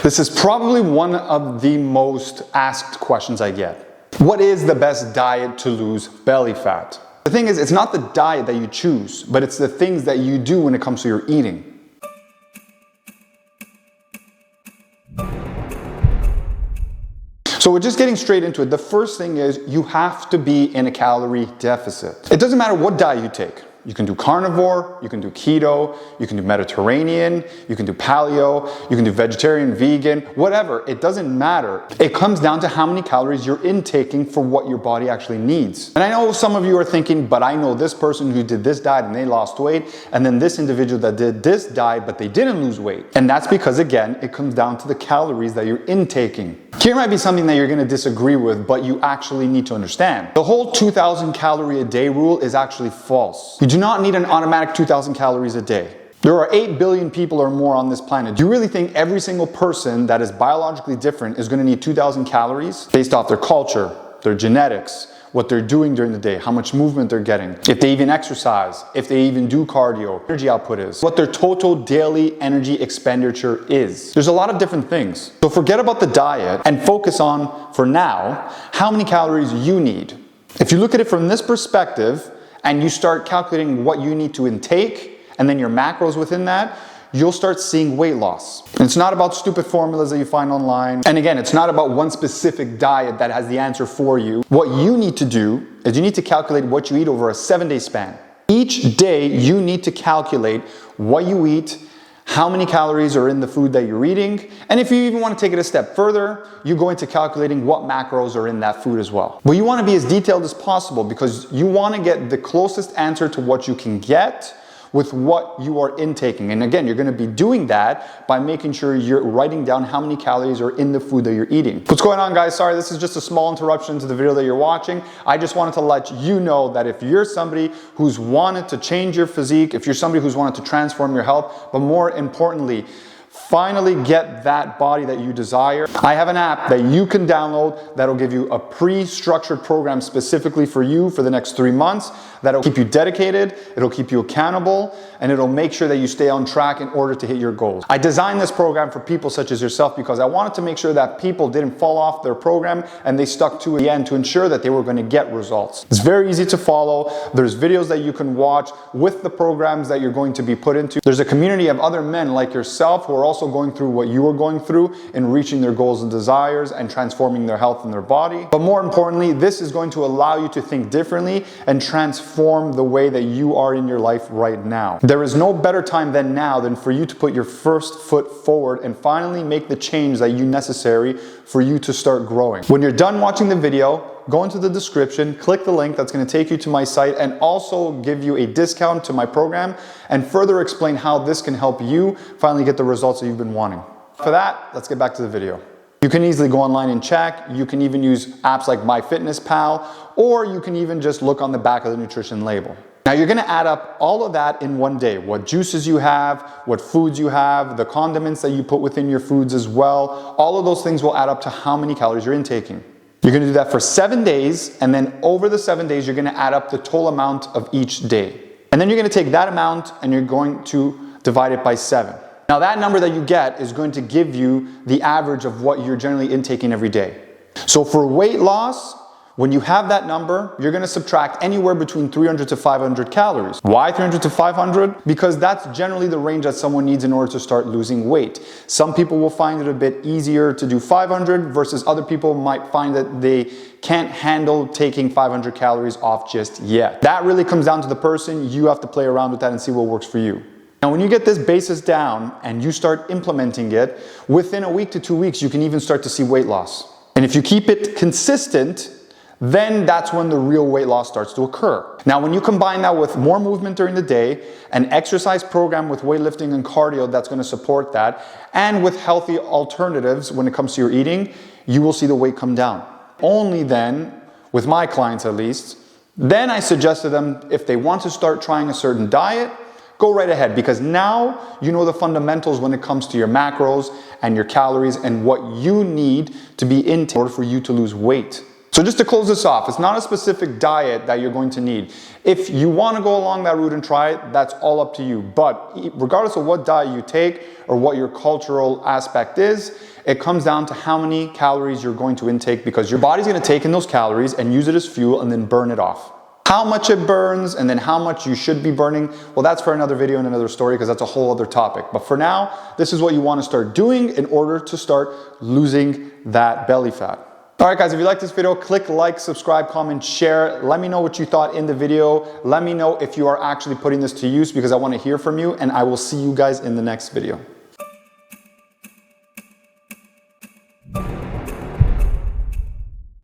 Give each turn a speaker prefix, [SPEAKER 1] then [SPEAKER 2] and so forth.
[SPEAKER 1] This is probably one of the most asked questions I get. What is the best diet to lose belly fat? The thing is, it's not the diet that you choose, but it's the things that you do when it comes to your eating. So we're just getting straight into it. The first thing is you have to be in a calorie deficit. It doesn't matter what diet you take. You can do carnivore, you can do keto, you can do Mediterranean, you can do paleo, you can do vegetarian, vegan, whatever. It doesn't matter. It comes down to how many calories you're intaking for what your body actually needs. And I know some of you are thinking, but I know this person who did this diet and they lost weight, and then this individual that did this diet but they didn't lose weight. And that's because, again, it comes down to the calories that you're intaking. Here might be something that you're going to disagree with, but you actually need to understand. The whole 2,000 calorie a day rule is actually false. You do not need an automatic 2,000 calories a day. There are 8 billion people or more on this planet. Do you really think every single person that is biologically different is going to need 2,000 calories based off their culture, their genetics, what they're doing during the day, how much movement they're getting, if they even exercise, if they even do cardio, energy output is, what their total daily energy expenditure is? There's a lot of different things. So forget about the diet and focus on, for now, how many calories you need. If you look at it from this perspective and you start calculating what you need to intake and then your macros within that, you'll start seeing weight loss. And it's not about stupid formulas that you find online. And again, it's not about one specific diet that has the answer for you. What you need to do is you need to calculate what you eat over a 7-day span. Each day, you need to calculate what you eat, how many calories are in the food that you're eating, and if you even want to take it a step further, you go into calculating what macros are in that food as well. But you want to be as detailed as possible because you want to get the closest answer to what you can get with what you are intaking. And again, you're going to be doing that by making sure you're writing down how many calories are in the food that you're eating. What's going on, guys? Sorry, this is just a small interruption to the video that you're watching. I just wanted to let you know that if you're somebody who's wanted to change your physique, if you're somebody who's wanted to transform your health, but more importantly, finally get that body that you desire, I have an app that you can download that'll give you a pre-structured program specifically for you for the next 3 months that'll keep you dedicated, it'll keep you accountable, and it'll make sure that you stay on track in order to hit your goals. I designed this program for people such as yourself because I wanted to make sure that people didn't fall off their program and they stuck to the end to ensure that they were going to get results. It's very easy to follow. There's videos that you can watch with the programs that you're going to be put into. There's a community of other men like yourself who are also going through what you are going through in reaching their goals and desires and transforming their health and their body. But more importantly, this is going to allow you to think differently and transform the way that you are in your life right now. There is no better time than now than for you to put your first foot forward and finally make the change that you necessary for you to start growing. When you're done watching the video, go into the description, click the link that's going to take you to my site and also give you a discount to my program and further explain how this can help you finally get the results that you've been wanting. For that, let's get back to the video. You can easily go online and check. You can even use apps like MyFitnessPal, or you can even just look on the back of the nutrition label. Now you're going to add up all of that in one day. What juices you have, what foods you have, the condiments that you put within your foods as well. All of those things will add up to how many calories you're intaking. You're going to do that for 7 days, and then over the 7 days, you're going to add up the total amount of each day. And then you're going to take that amount and you're going to divide it by 7. Now that number that you get is going to give you the average of what you're generally intaking every day. So for weight loss, when you have that number, you're going to subtract anywhere between 300 to 500 calories. Why 300 to 500? Because that's generally the range that someone needs in order to start losing weight. Some people will find it a bit easier to do 500 versus other people might find that they can't handle taking 500 calories off just yet. That really comes down to the person. You have to play around with that and see what works for you. Now, when you get this basis down and you start implementing it, within a week to 2 weeks, you can even start to see weight loss. And if you keep it consistent, then that's when the real weight loss starts to occur. Now, when you combine that with more movement during the day, an exercise program with weightlifting and cardio that's going to support that, and with healthy alternatives when it comes to your eating, you will see the weight come down. Only then, with my clients at least, then I suggest to them if they want to start trying a certain diet, go right ahead, because now you know the fundamentals when it comes to your macros and your calories and what you need to be in order for you to lose weight. So just to close this off, it's not a specific diet that you're going to need. If you want to go along that route and try it, that's all up to you. But regardless of what diet you take or what your cultural aspect is, It comes down to how many calories you're going to intake, because your body's going to take in those calories and use it as fuel and then burn it off. How much it burns and then how much you should be burning, well, that's for another video and another story, because that's a whole other topic. But for now, this is what you want to start doing in order to start losing that belly fat. All right, guys, if you like this video, click like, subscribe, comment, share. Let me know what you thought in the video. Let me know if you are actually putting this to use, because I want to hear from you, and I will see you guys in the next video.